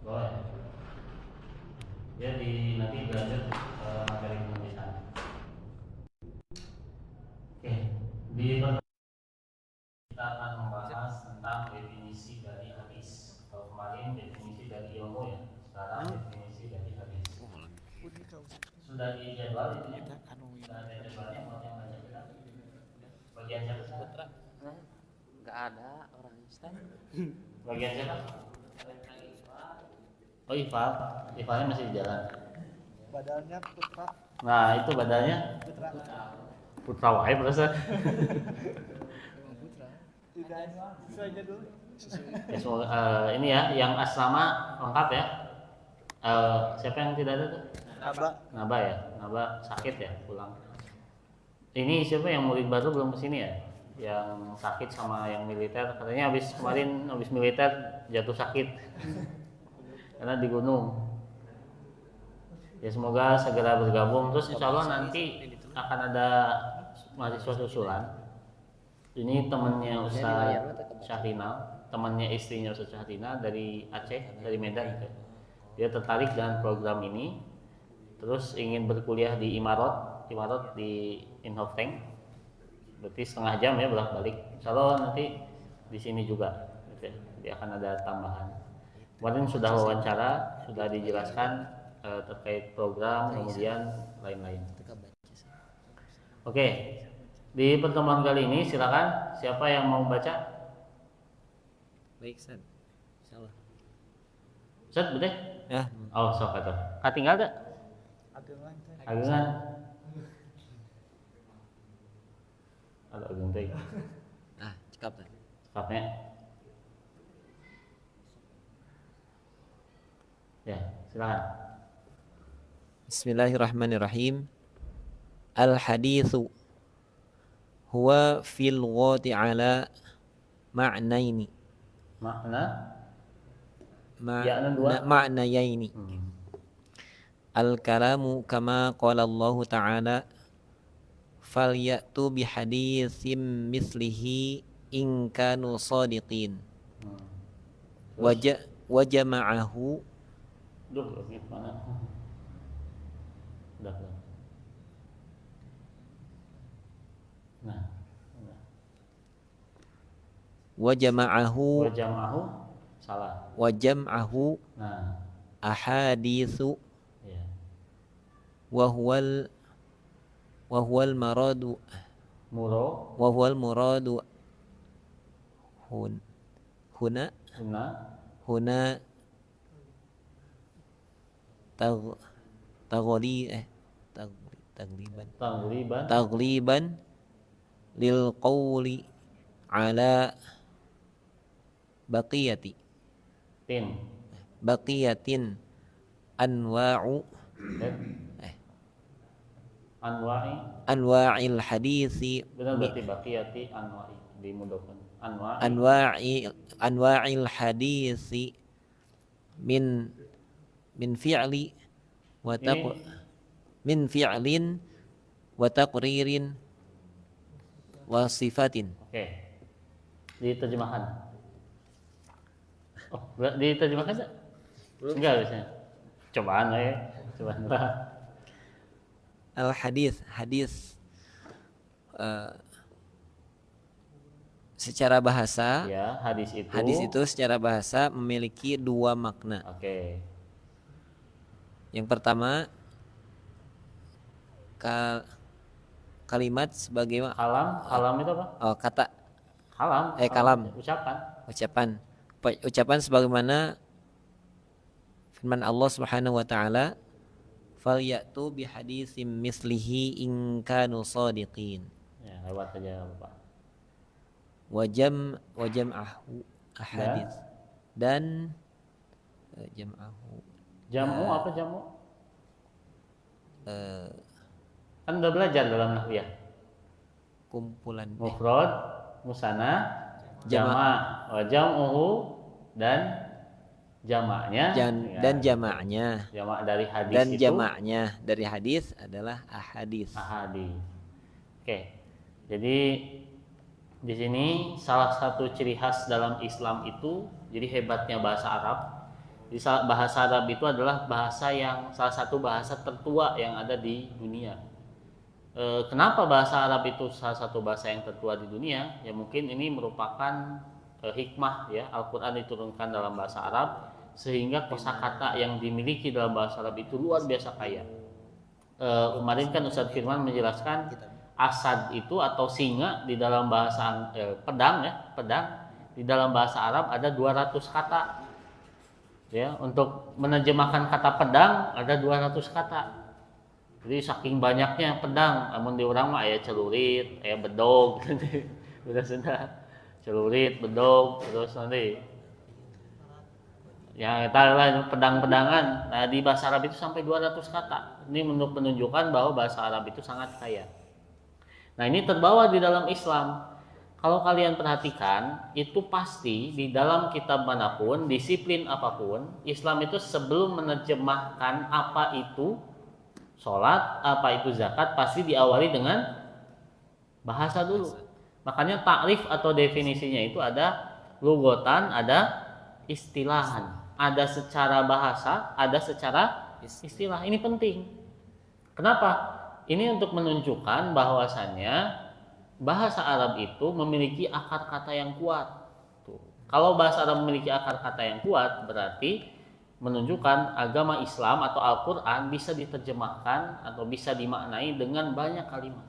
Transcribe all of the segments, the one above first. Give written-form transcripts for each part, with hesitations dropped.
Boleh. Jadi nanti belajar materi penulisan. Oke. Di kita akan membahas tentang definisi dari hadis. Kalau kemarin definisi dari ilmu ya, sekarang definisi dari hadis. Sudah di jadwal itu ya? Sudah ada jadwalnya buat yang baca kita? Bagian siapa? Nggak ada orang instan. Bagian siapa? Oh Ifal, Ifalnya masih di jalan. Badannya Putra. Nah itu badannya Putra. Putra wae berasa. Tidak sesuai jadul. Ya, semoga, ini ya yang asrama lengkap ya. Siapa yang tidak ada tuh? Naba ya, Naba sakit ya pulang. Ini siapa yang murid baru belum kesini ya? Yang sakit sama yang militer katanya habis militer jatuh sakit karena di gunung. Ya semoga segera bergabung. Terus insya Allah nanti akan ada mahasiswa susulan. Ini temannya Ustaz Syahrinal, temannya istrinya Ustaz Syahrinal dari Aceh, dari Medan. Dia tertarik dengan program ini, terus ingin berkuliah di Imarat di Inhofteng. Berarti setengah jam ya bolak-balik. Insya Allah nanti di sini juga, gitu ya. Dia akan ada tambahan. Kemarin sudah wawancara, sudah dijelaskan terkait program, kemudian lain-lain. Oke, di pertemuan kali ini silakan siapa yang mau baca? Baik, Ustaz. Insyaallah. Ustaz, betul? Ya. Oh, sok atuh. Katinggal teh? Ageungan. Ada ageung teh. Cekap teh. Cekapnya. Ya, silakan. Bismillahirrahmanirrahim. Al-haditsu huwa fil ghati ala ma'naini. Ma'nayaini. Al-kalamu kama qala Allah Ta'ala falyatu bihaditsim mislihi in kanu shadiqin. Wajama'ahu Gimana? Udah. Nah. Wajama'ahu salah. Wajam'ahu Nah. ahaditsu Ya. wa huwal maradu wa huwal muradu huna taghliban lil qawli ala baqiyatin anwa'il hadisi. Benar berarti baqiyati anwa'i dimudahkan. Anwa'il hadisi min fi'li wa min fi'lin wa taqririn wa sifatin. Oke. Diterjemahkan. Oh, diterjemahkan enggak? Enggak biasanya. Cobaan ya. Cobaan. Hadis secara bahasa ya, hadis itu secara bahasa memiliki dua makna. Oke. Yang pertama kalimat sebagai kalam itu apa? Kata. Kalam. Ucapan sebagaimana firman Allah Subhanahu wa taala, falyatu bihaditsim mislihi in kanu shadiqin. Ya, lewat aja Bapak. Wajam'ahu ahadits dan jam'ahu. Jamu apa jamu? Kan udah belajar dalam nahwu ya. Kumpulan mufrad, musanna, jama', wa jam'uhu dan jamaknya dan jamaknya. Jamak dari hadis dan itu. Jamaknya dari hadis adalah ahadits. Oke. Jadi di sini salah satu ciri khas dalam Islam itu, jadi hebatnya bahasa Arab Jadi bahasa Arab itu adalah bahasa yang salah satu bahasa tertua yang ada di dunia. Kenapa bahasa Arab itu salah satu bahasa yang tertua di dunia? Ya mungkin ini merupakan hikmah ya, Al-Quran diturunkan dalam bahasa Arab sehingga kosakata yang dimiliki dalam bahasa Arab itu luar biasa kaya. Kemarin kan Ustadz Firman menjelaskan asad itu atau singa di dalam bahasa pedang di dalam bahasa Arab ada 200 kata. Ya, untuk menerjemahkan kata pedang ada 200 kata. Jadi saking banyaknya pedang, namun di orang mah aya celurit, aya bedog, sudah celurit, bedog, terus nanti yang kita lah pedang-pedangan. Nah di bahasa Arab itu sampai 200 kata. Ini untuk menunjukkan bahwa bahasa Arab itu sangat kaya. Nah ini terbawa di dalam Islam. Kalau kalian perhatikan, itu pasti di dalam kitab manapun, disiplin apapun, Islam itu sebelum menerjemahkan apa itu sholat, apa itu zakat, pasti diawali dengan bahasa dulu. Makanya takrif atau definisinya itu ada lugotan, ada istilahan. Ada secara bahasa, ada secara istilah. Ini penting. Kenapa? Ini untuk menunjukkan bahwasannya bahasa Arab itu memiliki akar kata yang kuat. Tuh. Kalau bahasa Arab memiliki akar kata yang kuat, berarti menunjukkan agama Islam atau Al-Quran bisa diterjemahkan atau bisa dimaknai dengan banyak kalimat.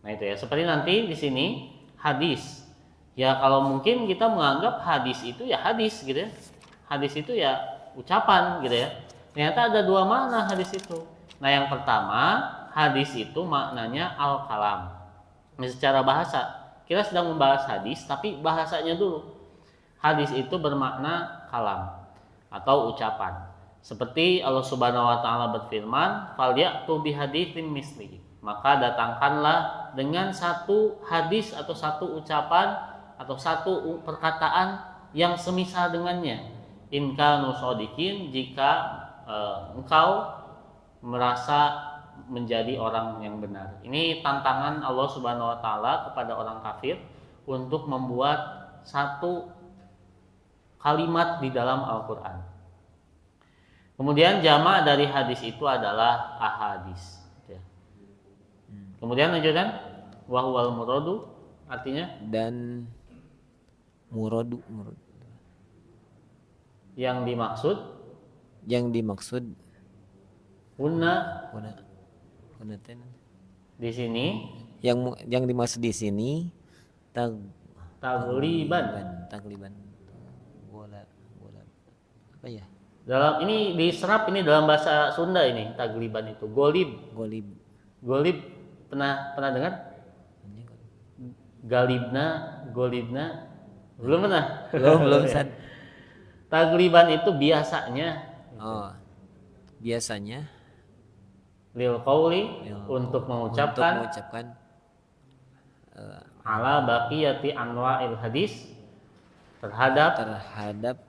Nah itu ya, seperti nanti di sini hadis. Ya kalau mungkin kita menganggap hadis itu ya hadis gitu ya. Hadis itu ya ucapan gitu ya. Ternyata ada dua makna hadis itu. Nah yang pertama, hadis itu maknanya al-kalam. Secara bahasa, kita sedang membahas hadis, tapi bahasanya dulu. Hadis itu bermakna kalam atau ucapan. Seperti Allah Subhanahu wa taala berfirman, "Falyatu bihaditsin mislihi." Maka datangkanlah dengan satu hadis atau satu ucapan atau satu perkataan yang semisal dengannya. In kanu shodiqin, jika engkau merasa menjadi orang yang benar. Ini tantangan Allah Subhanahu wa taala kepada orang kafir untuk membuat satu kalimat di dalam Al-Qur'an. Kemudian jamak dari hadis itu adalah ahadis. Kemudian lanjutkan wa huwal muradu, artinya dan muradu yang dimaksud Huna di sini yang dimaksud di sini tagliban bola apa ya dalam ini diserap ini dalam bahasa Sunda ini tagliban itu golib pernah dengar golibna belum pernah belum San. Tagliban itu biasanya lil qauli untuk mengucapkan ala baqiyati anwa'il hadis terhadap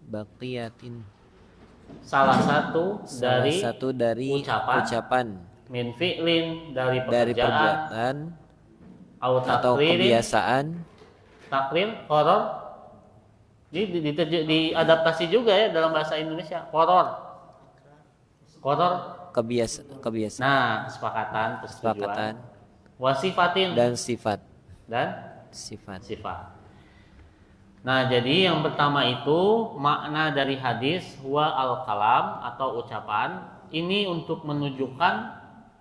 baqiyatin salah satu dari ucapan min fi'lin dari dari pekerjaan perbuatan atau kebiasaan takrir horor. Jadi diadaptasi juga ya dalam bahasa Indonesia horor kebiasaan. Nah, kesepakatan, wasifatin dan sifat. Nah, jadi yang pertama itu makna dari hadis huwa al-kalam atau ucapan. Ini untuk menunjukkan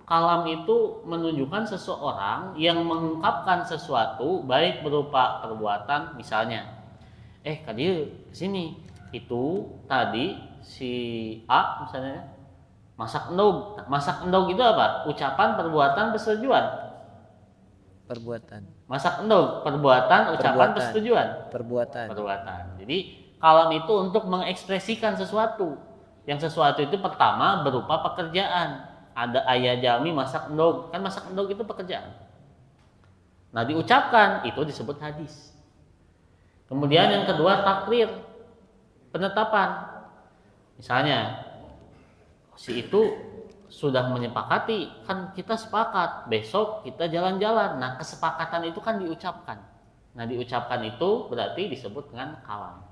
kalam itu menunjukkan seseorang yang mengungkapkan sesuatu baik berupa perbuatan, misalnya kadieu kesini itu tadi si A misalnya masak endog itu apa? Ucapan, perbuatan, persetujuan. Masak endog, perbuatan, ucapan, persetujuan. Perbuatan. Jadi kalam itu untuk mengekspresikan sesuatu. Yang sesuatu itu pertama berupa pekerjaan. Ada ayah jami masak endog, kan masak endog itu pekerjaan. Nah diucapkan itu disebut hadis. Kemudian yang kedua takrir, penetapan. Misalnya si itu sudah menyepakati, kan kita sepakat besok kita jalan-jalan. Nah kesepakatan itu kan diucapkan. Nah diucapkan itu berarti disebut dengan kalam,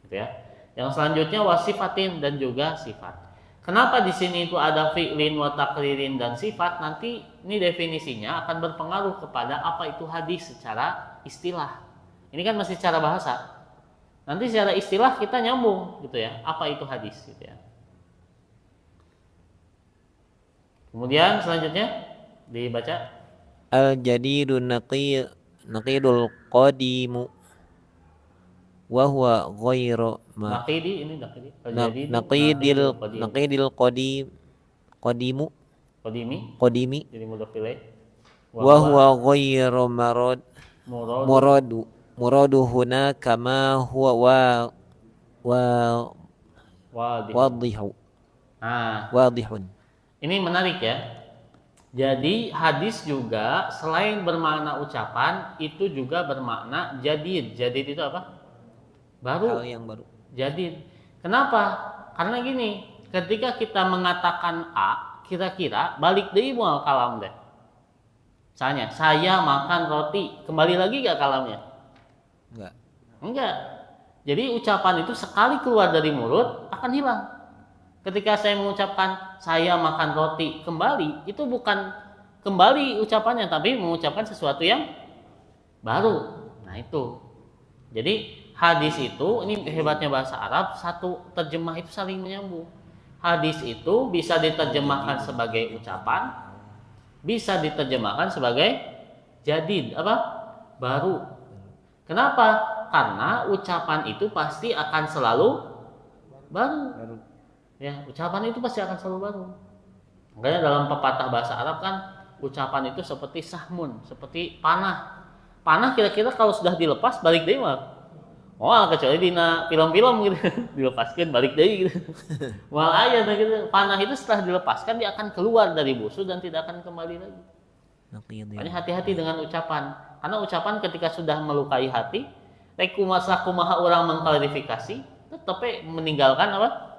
gitu ya. Yang selanjutnya wasifatin dan juga sifat. Kenapa di sini itu ada fi'lin wa takririn dan sifat? Nanti ini definisinya akan berpengaruh kepada apa itu hadis secara istilah. Ini kan masih secara bahasa. Nanti secara istilah kita nyambung gitu ya. Apa itu hadis gitu ya. Kemudian selanjutnya dibaca Al-jadidu naqidul qadimu wa huwa ghairu ma naqidi ini naqidi al-jadidu naqidil qadimu qadimi qadimi jadi mudhof ilaih wa huwa ghairu murad muradu huna kama huwa wa wadihu Nah, wadihun. ini menarik ya. Jadi hadis juga selain bermakna ucapan itu juga bermakna jadid. Jadid itu apa? Baru. Hal yang baru. Jadid. Kenapa? Karena gini, ketika kita mengatakan A, kira-kira balik deui moal kalam deh. Misalnya, saya makan roti, kembali lagi gak kalamnya? Enggak. Jadi ucapan itu sekali keluar dari mulut akan hilang. Ketika saya mengucapkan saya makan roti kembali, itu bukan kembali ucapannya, tapi mengucapkan sesuatu yang baru. Nah itu. Jadi hadis itu, ini hebatnya bahasa Arab, satu terjemah itu saling menyambung. Hadis itu bisa diterjemahkan sebagai ucapan, bisa diterjemahkan sebagai jadid, apa? Baru. Kenapa? Karena ucapan itu pasti akan selalu baru. Ya, ucapan itu pasti akan selalu baru. Makanya dalam pepatah bahasa Arab kan ucapan itu seperti sahmun, seperti panah. Panah kira-kira kalau sudah dilepas balik deui mah. Oh, kecuali dina film-film gitu. Dilepaskan balik deui gitu. Wal aya gitu. Panah itu setelah dilepaskan dia akan keluar dari busur dan tidak akan kembali lagi. Makanya hati-hati dengan ucapan. Karena ucapan ketika sudah melukai hati, rek kumaha orang mengklarifikasi, tetep meninggalkan apa?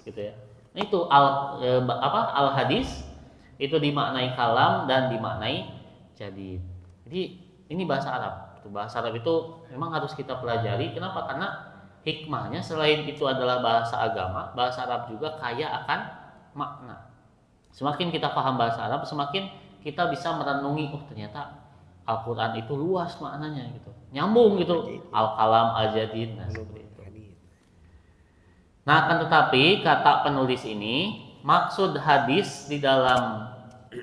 Gitu ya. Nah, itu al hadis itu dimaknai kalam dan dimaknai jadid. Jadi ini bahasa Arab. Bahasa Arab itu memang harus kita pelajari. Kenapa? Karena hikmahnya selain itu adalah bahasa agama, bahasa Arab juga kaya akan makna. Semakin kita paham bahasa Arab, semakin kita bisa merenungi, oh ternyata Al-Quran itu luas maknanya gitu. Nyambung gitu. Al-kalam, al-jadid, nah seperti itu. Nah, akan tetapi kata penulis ini maksud hadis di dalam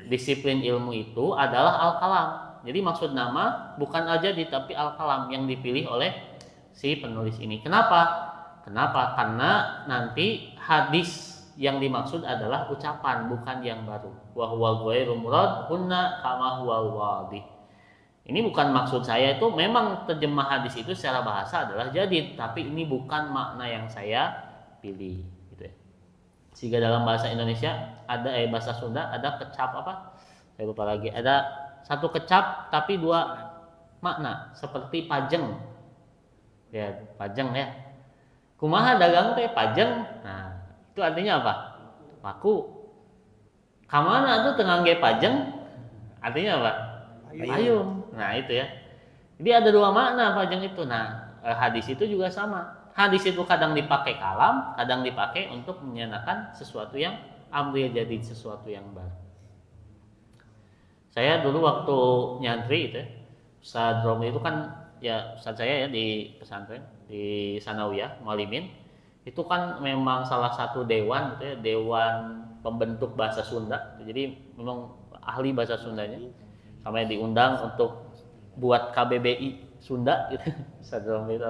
disiplin ilmu itu adalah al-kalam. Jadi maksud nama bukan al-jadid tapi al-kalam yang dipilih oleh si penulis ini. Kenapa? Karena nanti hadis yang dimaksud adalah ucapan bukan yang baru. Wa huwa ghairu murad hunna kama huwal wadih. Ini bukan maksud saya itu memang terjemah hadis itu secara bahasa adalah jadid, tapi ini bukan makna yang saya pilih gitu ya. Sehingga dalam bahasa Indonesia ada bahasa Sunda ada kecap apa? Saya lupa lagi. Ada satu kecap tapi dua makna seperti pajeng. Ya, pajeng ya. Kumaha dagang teh pajeng. Nah, itu artinya apa? Laku. Kamana tuh tengah ge pajeng? Artinya apa? Payung. Nah, itu ya. Jadi ada dua makna pajeng itu. Nah, hadis itu juga sama. Hadis itu kadang dipakai kalam, kadang dipakai untuk menyatakan sesuatu yang amriyah jadi sesuatu yang baru. Saya dulu waktu nyantri itu, Ustaz Romi itu kan ya Ustaz saya ya di pesantren di Sanawiyah Mualimin itu kan memang salah satu dewan gitu ya, dewan pembentuk bahasa Sunda. Jadi memang ahli bahasa Sundanya. Sampai diundang untuk buat KBBI Sunda gitu. Ustaz Romi itu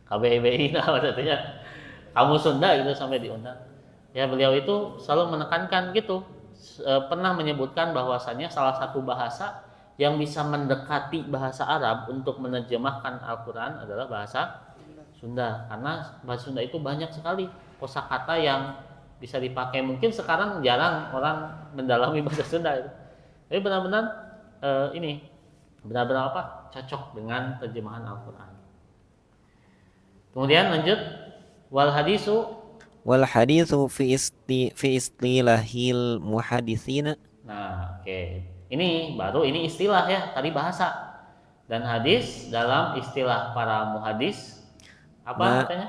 KBBI nah maksudnya kamu Sunda gitu sampai diundang. Ya beliau itu selalu menekankan gitu, pernah menyebutkan bahwasannya salah satu bahasa yang bisa mendekati bahasa Arab untuk menerjemahkan Al-Quran adalah bahasa Sunda. Karena bahasa Sunda itu banyak sekali kosakata yang bisa dipakai. Mungkin sekarang jarang orang mendalami bahasa Sunda itu. Tapi benar-benar ini benar-benar apa? Cocok dengan terjemahan Al-Quran. Kemudian lanjut wal haditsu fi istilahil muhaditsina. Nah, oke. Ini baru ini istilah ya, tadi bahasa. Dan hadis dalam istilah para muhadis Apa Ma katanya?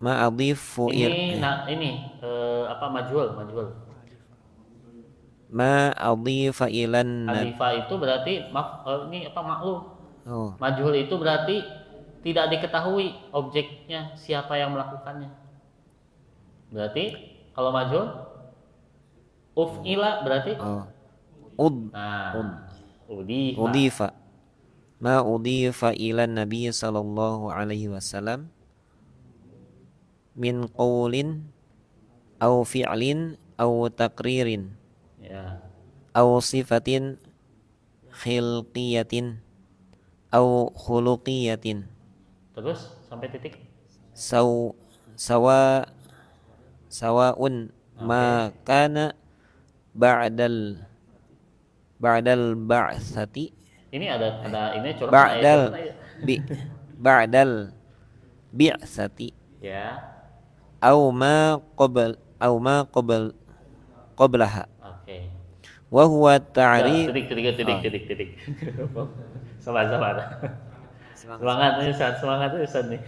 ma adhifu Ini apa majhul. ma adhifa ilan Adifa itu berarti ini apa maklum. oh Majhul itu berarti tidak diketahui objeknya, siapa yang melakukannya. Berarti kalau majhul uf'ila berarti oh ud nah udifa. udifa ma udifa ilan nabi sallallahu alaihi wasallam min qaulin au fi'lin au taqririn Ya. au sifatin khilqiyatin au khuluqiyatin Terus sampai titik. saw sawa sawaun ma kana ba'dal ba'tsati Ini ada ini curang ba'dal ayat. bi ba'dal bi'tsati Ya. au ma qablaha Oke. wa huwa Udah, ta'rif titik. Sabar. Semangat Ustaz nih.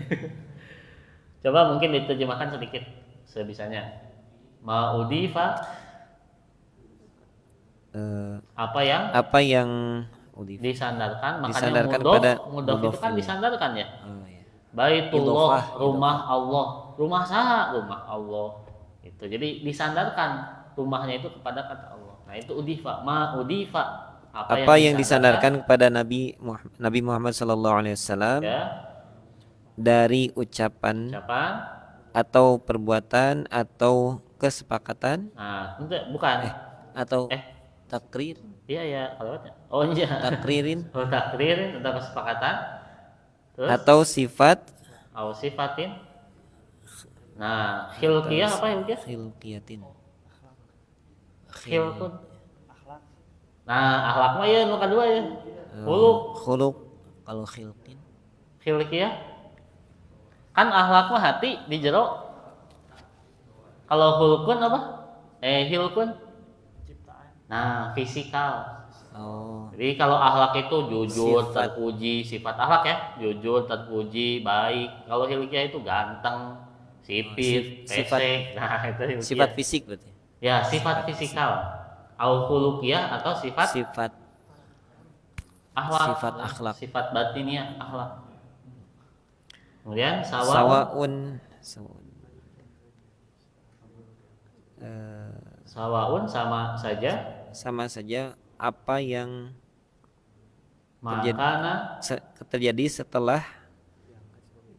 Coba mungkin diterjemahkan sedikit sebisanya. Ma'udifa apa yang udif disandarkan, makanya disandarkan mudhof pada itu kan mudhof. disandarkan ya. Oh, ya. Baitullah, Idhofah. rumah Allah. Rumah saha? Rumah Allah. Itu. Jadi disandarkan rumahnya itu kepada kata Allah. Nah, itu udifa. Udifa. Apa yang disandarkan kepada Nabi Muhammad sallallahu alaihi wasallam ya, dari ucapan atau perbuatan atau kesepakatan Nah, bukan. atau takrir Iya ya, kalau oh iya. takririn Takririn tentang kesepakatan. Terus atau sifat sifatin. Nah, khilqiyah apa khilqiyah? khilqiyatin Khilqun. Nah, akhlak mah ya nu kedua ya. khuluq kalau khilqin Khilqiyah. Kan akhlak mah hati di jero. Kalau khulqun apa? Khilqun. Nah, fisikal. oh Jadi kalau akhlak itu jujur, Sifat. terpuji, sifat akhlak ya, jujur, terpuji, baik. Kalau hilkiah itu ganteng, sipit, Sifat. pesek. Nah, itu hilkiah. sifat fisik berarti Ya, sifat fisikal. Au khuluqiyah atau sifat sifat akhlak. sifat akhlak. Sifat batiniah akhlak. Kemudian sawaun sawaun sama saja apa yang makana terjadi setelah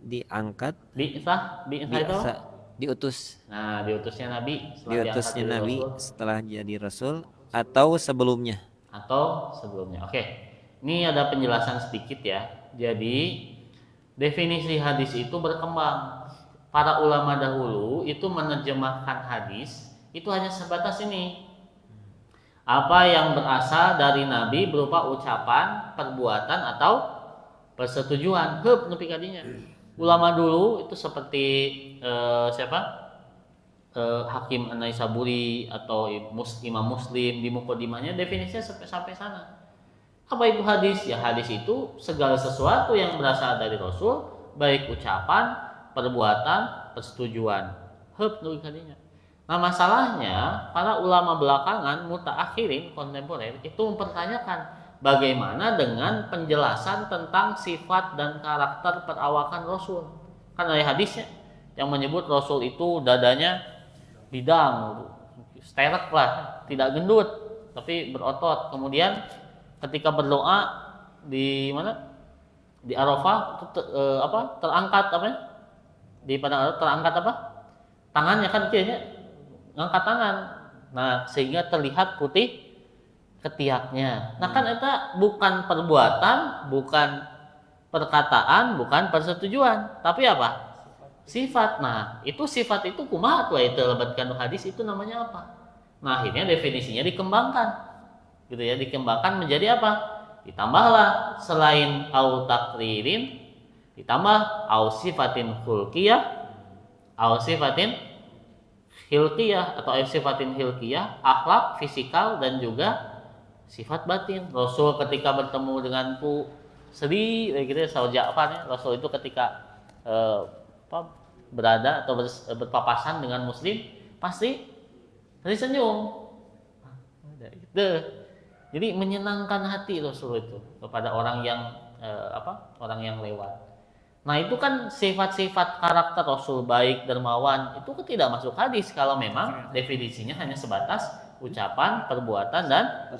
diangkat bi'tsah itu apa? diutus Nah, diutusnya Nabi diutusnya diangkat Nabi Rasul. setelah jadi Rasul atau sebelumnya. Oke, ini ada penjelasan sedikit ya. Jadi definisi hadis itu berkembang. Para ulama dahulu itu menerjemahkan hadis itu hanya sebatas ini. Apa yang berasal dari Nabi berupa ucapan, perbuatan atau persetujuan. Nepi kadinya. Ulama dulu itu seperti Hakim An-Naisaburi atau Imam Muslim di Muqaddimahnya definisinya sampai sana. Apa itu hadis? Ya hadis itu segala sesuatu yang berasal dari Rasul, baik ucapan, perbuatan, persetujuan. Nulis kadinya. Nah masalahnya para ulama belakangan mutaakhirin kontemporer itu mempertanyakan bagaimana dengan penjelasan tentang sifat dan karakter perawakan Rasul. Kan ada hadisnya yang menyebut Rasul itu dadanya bidang, sterek lah, tidak gendut, tapi berotot. Kemudian ketika berdoa di mana? Di Arafah terangkat apa? Di padang Arafah terangkat apa? Tangannya kan kayaknya ngangkat tangan. Nah, sehingga terlihat putih ketiaknya. Nah, kan itu bukan perbuatan, bukan perkataan, bukan persetujuan, tapi apa? Sifat. Nah, itu sifat itu kumaha tuh itu lebatkan hadis itu namanya apa? Nah, akhirnya definisinya dikembangkan. Gitu ya, dikembangkan menjadi apa? Ditambahlah selain au takririn ditambah au sifatin khulqiyah, au sifatin hilqiyah atau sifatin hilqiyah, akhlak fisikal dan juga sifat batin. Rasul ketika bertemu dengan sedih gitu ya, Saud Ja'far ya. Rasul itu ketika berada atau berpapasan dengan muslim pasti senyum. Gitu. Jadi menyenangkan hati Rasul itu kepada orang yang orang yang lewat. Nah itu kan sifat-sifat karakter Rasul baik, dermawan itu kan tidak masuk hadis kalau memang definisinya hanya sebatas ucapan, perbuatan dan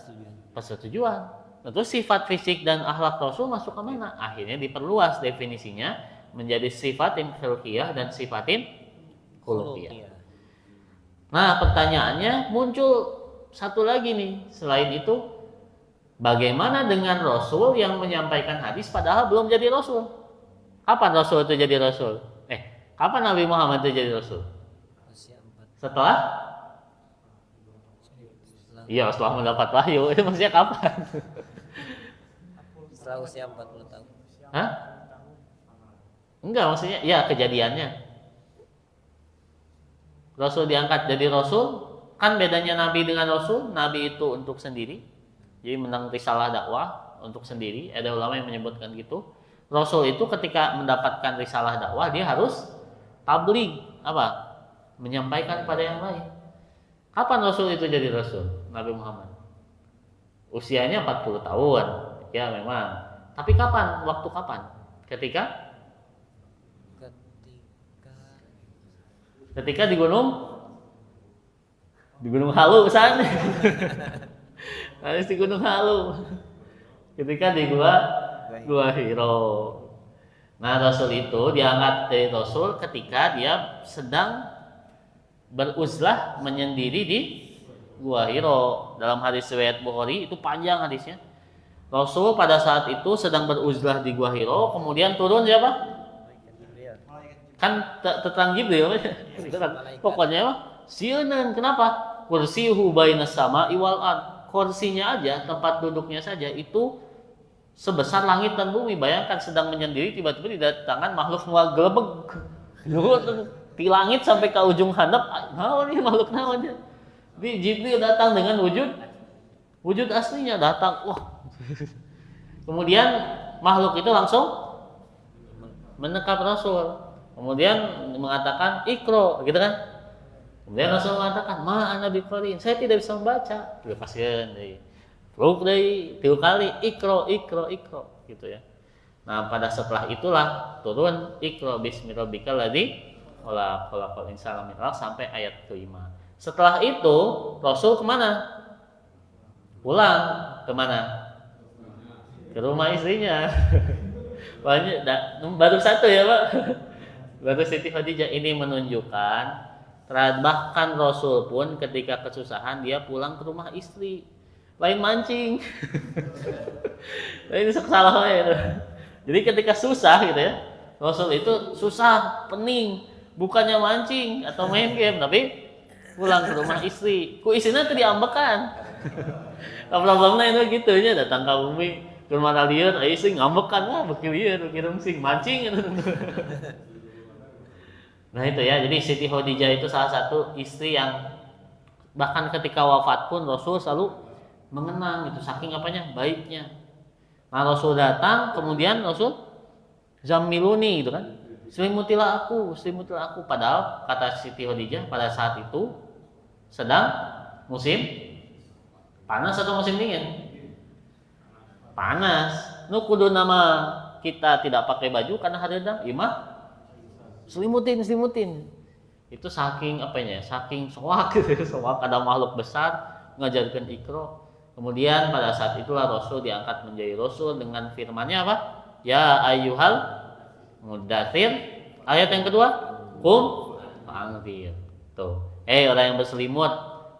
persetujuan. Terus sifat fisik dan akhlak Rasul masuk ke mana? Akhirnya diperluas definisinya menjadi sifatin khuluqiyah dan sifatin khuluqiyah. Nah pertanyaannya muncul satu lagi nih, selain itu bagaimana dengan Rasul yang menyampaikan hadis padahal belum jadi Rasul? Kapan Rasul itu jadi Rasul? Kapan Nabi Muhammad itu jadi Rasul? Setelah? Iya, setelah mendapat wahyu. Itu maksudnya kapan? Setelah usia 40 tahun. Hah? Enggak, maksudnya ya kejadiannya. Rasul diangkat jadi Rasul, kan bedanya Nabi dengan Rasul. Nabi itu untuk sendiri, jadi menang risalah dakwah untuk sendiri. Ada ulama yang menyebutkan gitu. Rasul itu ketika mendapatkan risalah dakwah dia harus tabligh, menyampaikan pada yang lain. Kapan Rasul itu jadi Rasul? Nabi Muhammad usianya 40 tahun ya memang, tapi kapan? Waktu kapan? Ketika di gunung Halu sana. Harus di Gunung Halu. Ketika di Gua Hiro. Nah, Rasul itu diangkat dari Rasul ketika dia sedang beruzlah menyendiri di Gua Hiro. Dalam hadis riwayat Bukhari itu panjang hadisnya. Rasul pada saat itu sedang beruzlah di Gua Hiro, kemudian turun siapa? Kan tetang Jibril. Pokoknya apa? Sieuneun, kenapa? Kursihu bainas sama'i wal ard. Kursinya aja, tempat duduknya saja itu sebesar langit dan bumi. Bayangkan sedang menyendiri tiba-tiba didatangkan makhluk nual gelebeg di langit sampai ke ujung handap. Naon ini makhluk naon ya? Di Jibril datang dengan wujud aslinya datang. Wah. Kemudian makhluk itu langsung menekap Rasul. Kemudian mengatakan ikro, gitu kan? Kemudian Rasul mengatakan, "Ma ana biqari'in." Saya tidak bisa membaca. Dia pasien deui. Ruk deui 3 kali ikro gitu ya. Nah, pada setelah itulah turun ikro bismi rabbikal ladzi khalaqal insana min 'alaq sampai ayat ke-5. Setelah itu Rasul kemana? Pulang kemana? Ke rumah istrinya. Banyak baru satu ya, Pak. Baru Siti Khadijah. Ini menunjukkan bahkan Rasul pun ketika kesusahan dia pulang ke rumah istri. Lain mancing. Ini salah itu. Jadi ketika susah gitu ya, Rasul itu susah, pening, bukannya mancing atau main game, tapi pulang ke rumah istri. Ku istrinya teu diambekan. Problemnya itu gitu nya, datang ke bumi ke rumah lieur, istri ngambekan lah, beki lieur, kirim sing mancing gitu. Nah itu ya, jadi Siti Khadijah itu salah satu istri yang bahkan ketika wafat pun Rasul selalu mengenang itu, saking apanya baiknya. Nah Rasul datang, kemudian Rasul zammiluni gitu kan, selimutilah aku. Padahal kata Siti Khadijah pada saat itu sedang musim panas atau musim dingin? Panas. Nu kudu nama kita tidak pakai baju karena hareudang, imah selimutin. Itu saking apanya? Saking soak ada makhluk besar ngajarkan ikro. Kemudian pada saat itulah Rasul diangkat menjadi Rasul dengan firman-Nya apa? Ya ayyuhal mudaththir. Ayat yang kedua, qum fa'anzir. Tuh. Orang yang berselimut,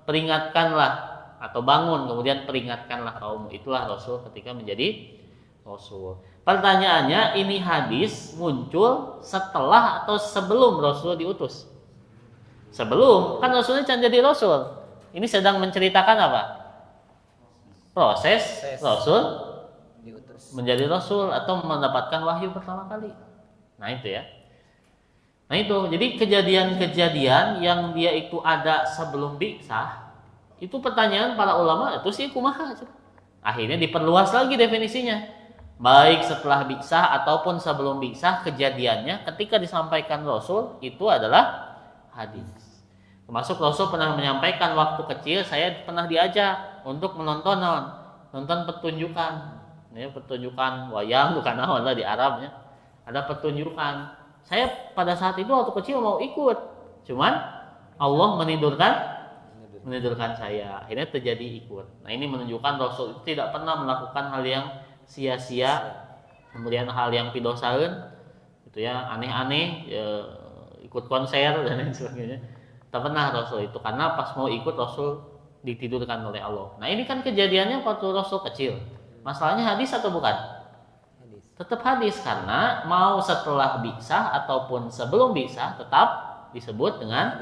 peringatkanlah atau bangun, kemudian peringatkanlah kaum. Itulah Rasul ketika menjadi Rasul. Pertanyaannya, ini hadis muncul setelah atau sebelum Rasul diutus? Sebelum, kan Rasulnya can jadi Rasul. Ini sedang menceritakan apa? Proses Rasul menjadi Rasul atau mendapatkan wahyu pertama kali. Nah itu ya. Nah itu, jadi kejadian-kejadian yang dia itu ada sebelum bi'tsah, itu pertanyaan para ulama itu sih kumaha. Akhirnya diperluas lagi definisinya. baik setelah bi'tsah ataupun sebelum bi'tsah, kejadiannya ketika disampaikan Rasul itu adalah hadis. Termasuk Rasul pernah menyampaikan waktu kecil saya pernah diajak untuk nonton pertunjukan. Ini pertunjukan wayang bukan naon lah di Arabnya. Ada pertunjukan. Saya pada saat itu waktu kecil mau ikut. Cuman Allah menidurkan saya. Akhirnya terjadi ikut. Nah, ini menunjukkan Rasul itu tidak pernah melakukan hal yang sia-sia, kemudian hal yang pidosaeun gitu ya, aneh-aneh ya, ikut konser dan lain sebagainya. Tak pernah Rasul itu, karena pas mau ikut Rasul ditidurkan oleh Allah. Nah, ini kan kejadiannya waktu Rasul kecil. Masalahnya hadis atau bukan? Hadis. Tetap hadis, karena mau setelah bi'tsah ataupun sebelum bi'tsah tetap disebut dengan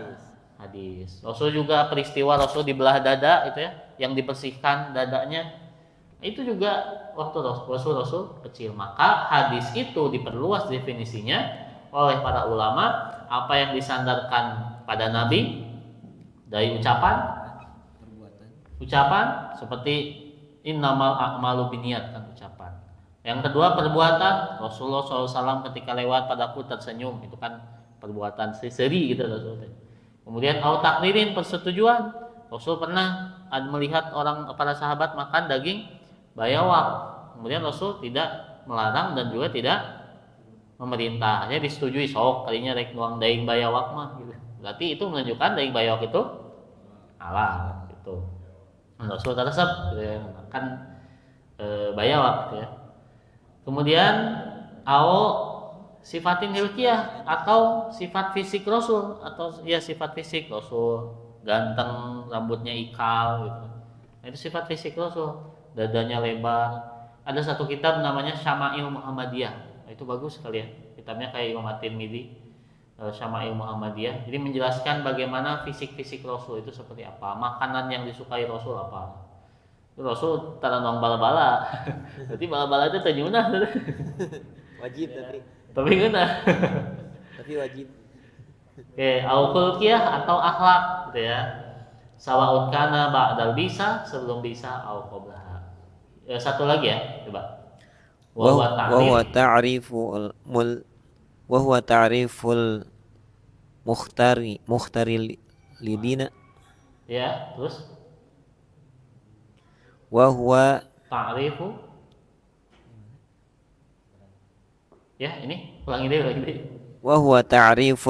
hadis. Rasul juga peristiwa Rasul dibelah dada itu ya, yang dibersihkan dadanya. Itu juga waktu Rasul kecil. Maka hadis itu diperluas definisinya oleh para ulama, apa yang disandarkan pada Nabi dari ucapan seperti innamal a'malu binniyat kan ucapan. Yang kedua perbuatan, Rasulullah SAW ketika lewat padaku tersenyum, itu kan perbuatan seri gitu Rasul. Kemudian au takdirin, persetujuan, Rasul pernah melihat para sahabat makan daging bayawak, kemudian Rasul tidak melarang dan juga tidak memerintah, hanya disetujui sok kalinya rek nuang daging bayawak mah gitu. Berarti itu menunjukkan daging bayawak itu halal gitu. Rasul resep gitu ya, makan bayawak gitu ya. Kemudian sifatin hilkiyah atau sifat fisik Rasul, atau ya sifat fisik Rasul ganteng, rambutnya ikal gitu. Nah, itu sifat fisik Rasul. Dadanya lebar. Ada satu kitab namanya Syama'il Muhammadiyah. Nah, itu bagus sekali ya. Kitabnya kayak Imam At-Tirmidzi, Syama'il Muhammadiyah. Jadi menjelaskan bagaimana fisik-fisik Rasul itu seperti apa, makanan yang disukai Rasul apa. Itu Rasul tanam bala-bala. Berarti bala-bala itu terjunah. Wajib Tapi guna. tapi wajib. Oke, al-khulqiyah atau akhlak gitu ya. Sawaun kana ba'dal bisa, sebelum bisa au qablaha. Satu lagi ya, coba. وهو تعريف وهو تعريف المختار لدينا Ya, terus وهو ta'rifu. Ya, ini ulangi deh. وهو تعريف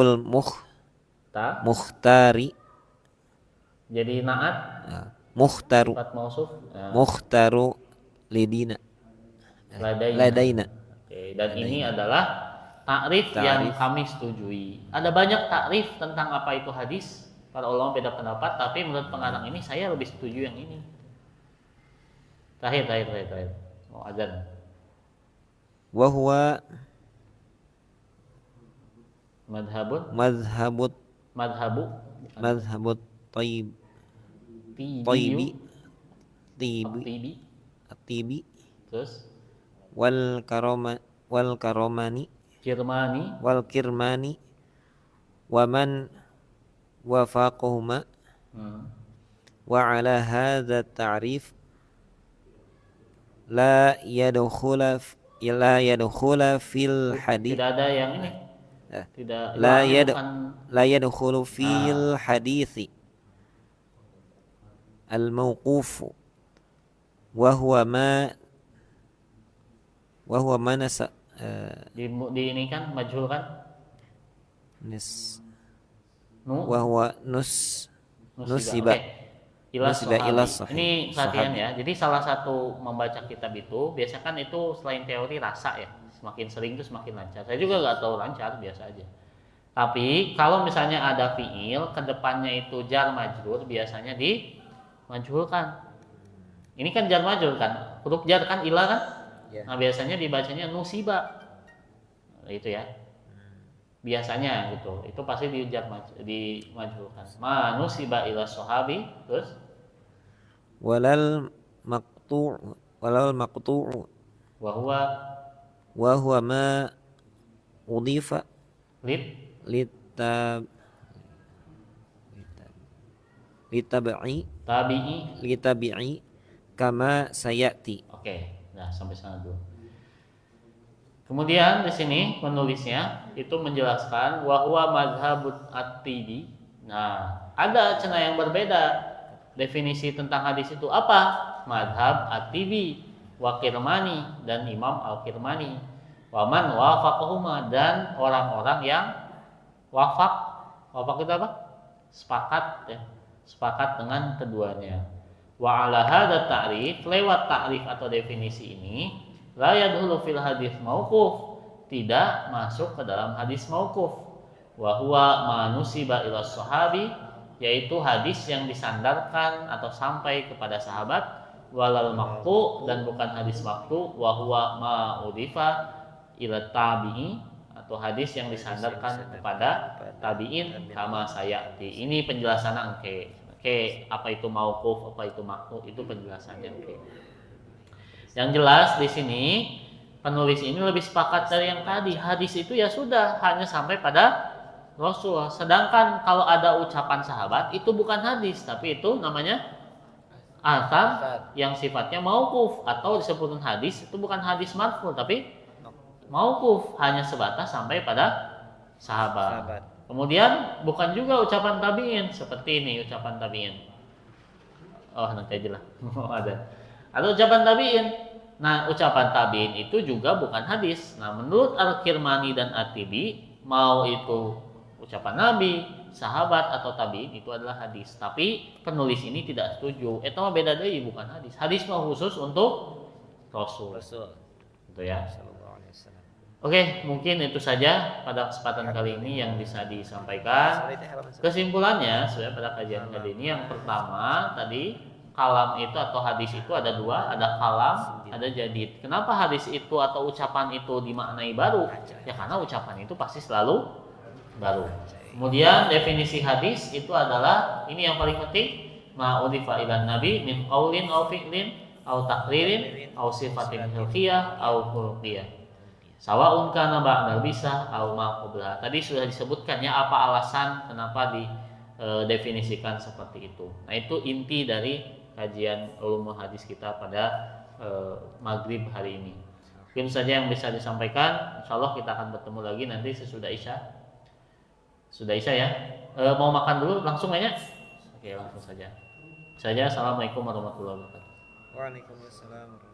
Ta. المختار Jadi naat, مختار sifat mausuf. مختار لدينا لدينا. Oke, dan ini adalah takrif yang kami setujui. Ada banyak takrif tentang apa itu hadis. Para ulama beda pendapat, tapi menurut pengarang ini saya lebih setuju yang ini. Terakhir. Mau azan. وهو مذهب الطيبي Terus والكرماني والكرماني ومن وافقهما وعلى هذا التعريف لا يدخل في الحديث. Tidak ada yang ini. Tidak. لا يدخل في الحديث الموقوف وهو ما di ini kan majhul kan? وهو نسب ila ila Ini perhatian ya. Jadi salah satu membaca kitab itu biasa kan itu selain teori rasa ya. Semakin sering itu semakin lancar. Saya juga nggak tahu lancar, biasa aja. Tapi kalau misalnya ada fiil kedepannya itu jar majrur, biasanya dimajhulkan. Ini kan jar majrur kan, huruf jar kan ila kan. Nah biasanya dibacanya nusiba. Nah, itu ya. Biasanya gitu. Itu pasti dimajhulkan. Ma nusiba ila sahabi, terus walal maqtu' wa huwa ma udhifa litabi'i kama sayati. Oke, nah sampai sana dulu. Kemudian di sini penulisnya itu menjelaskan wahwa madhabut at-tibi. Nah, ada cenah yang berbeda definisi tentang hadis itu apa? Madhab at-tibi wa Kirmani dan Imam al-Kirmani. Waman wafaqahuma dan orang-orang yang wafaq itu apa? Sepakat ya, sepakat dengan keduanya. Wa ala hadza ta'rif, lewat ta'rif atau definisi ini la yadkhulu fil hadis mauquf, tidak masuk ke dalam hadis mauquf. Wa huwa ma nusiba ila sahabi, yaitu hadis yang disandarkan atau sampai kepada sahabat, walal maqtu dan bukan hadis maqtu, wa huwa ma udifa ila tabi'i, atau hadis yang disandarkan kepada tabi'in kama sayati. Ini penjelasan apa itu mauquf, apa itu maqtu, itu penjelasannya. Yang jelas di sini penulis ini lebih sepakat dari yang tadi. Hadis itu ya sudah hanya sampai pada Rasul. Sedangkan kalau ada ucapan sahabat itu bukan hadis, tapi itu namanya athar yang sifatnya mauquf, atau disebutkan hadis itu bukan hadis marfu tapi mauquf, hanya sebatas sampai pada sahabat. Kemudian bukan juga ucapan tabi'in, seperti ini ucapan tabi'in. Oh, nanti aja lah. Ada ucapan tabi'in. Nah, ucapan tabi'in itu juga bukan hadis. Nah, menurut Al-Kirmani dan At-Tibi, mau itu ucapan Nabi, sahabat atau tabi'in itu adalah hadis. Tapi penulis ini tidak setuju. Itu mah beda deui, bukan hadis. Hadis mah khusus untuk Rasul. Gitu ya. Oke, mungkin itu saja pada kesempatan kali ini yang bisa disampaikan. Kesimpulannya, sebenarnya pada kajian kali ini yang pertama tadi, kalam itu atau hadis itu ada dua, ada kalam, ada jadid. Kenapa hadis itu atau ucapan itu dimaknai baru? Ya karena ucapan itu pasti selalu baru. Kemudian definisi hadis itu adalah, ini yang paling penting, ma'udhifa ilan nabi min qaulin aw fi'lin aw taqririn aw sifatin khilqiyah aw khuluqiyah. Sawaun kana ba'dal bisa aw ma qabla. Tadi sudah disebutkan ya apa alasan kenapa didefinisikan seperti itu. Nah, itu inti dari kajian ulumul hadis kita pada maghrib hari ini. Mungkin saja yang bisa disampaikan. Insyaallah kita akan bertemu lagi nanti sesudah Isya. Sudah Isya ya. Mau makan dulu langsung aja. Oke, langsung saja. Assalamualaikum warahmatullahi wabarakatuh. Waalaikumsalam.